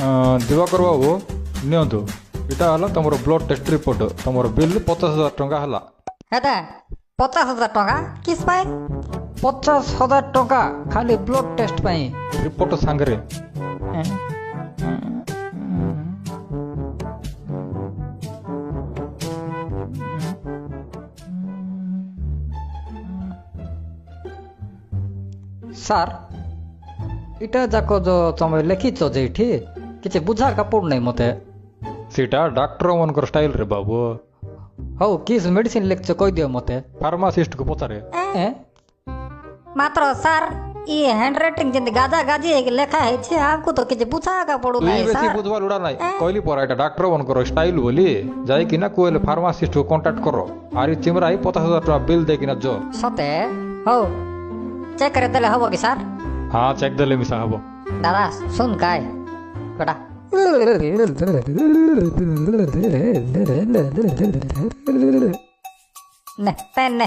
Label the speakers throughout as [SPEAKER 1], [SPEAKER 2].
[SPEAKER 1] दिवाकर बाबू नियंतु इटा हला तमरो blood test report तमरो bill 50,000 टंका हला
[SPEAKER 2] हेता 50,000 टंका किस पाए
[SPEAKER 3] 50,000 टंका खाली ब्लड टेस्ट पाई
[SPEAKER 1] रिपोर्ट सांगरे
[SPEAKER 3] सार इटा जाको जो तुम लिखिच जे इठी किछि बुझा का पड़ नहीं मते
[SPEAKER 1] सीटा डॉक्टर मनकर स्टाइल रे बाबू
[SPEAKER 3] हो किस मेडिसिन लिख कहि दियो मते
[SPEAKER 1] फार्मासिस्ट को पचारे
[SPEAKER 2] मात्र सर ये हैंडराइटिंग जिंद गाजा गाजी है लेखा है छे आपको तो किछि बुझा का पड़ू
[SPEAKER 1] तू
[SPEAKER 2] भाई
[SPEAKER 1] बेसी
[SPEAKER 2] सर
[SPEAKER 1] बुझवा लुड़ा नाही कहली पर एटा डॉक्टर मनकर स्टाइल बोली जाई कि ना कोइले फार्मासिस्ट को कांटेक्ट करो आरी चिमराई 50,000 टका बिल दे कि ना जो
[SPEAKER 2] सते हो चेक करे देले हबो कि सर
[SPEAKER 1] हां चेक देले मिसा हबो
[SPEAKER 2] दादा सुन काय बेटा ने पेन ने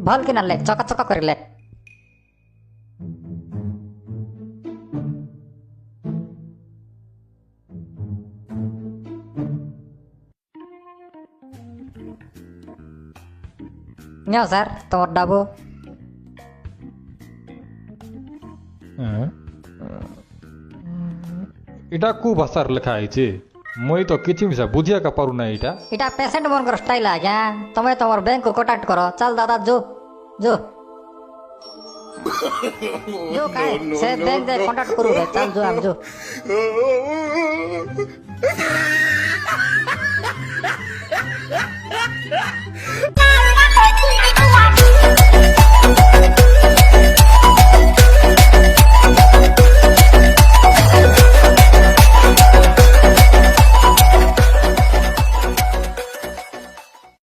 [SPEAKER 2] भल कि ना ले चका चका कर ले न्या सर तोर डाबो
[SPEAKER 1] इटा कु भाषार लिखा है मुई तो किछि मिसा बुझिया का पारु ना इटा
[SPEAKER 2] इटा पेशेंट मनकर स्टाइल आ गया तुम्हें तुम्हार बैंक को कांटेक्ट करो चल दादा जो जो जो काय से बैंक दे कांटेक्ट करू रे चल जो हम जो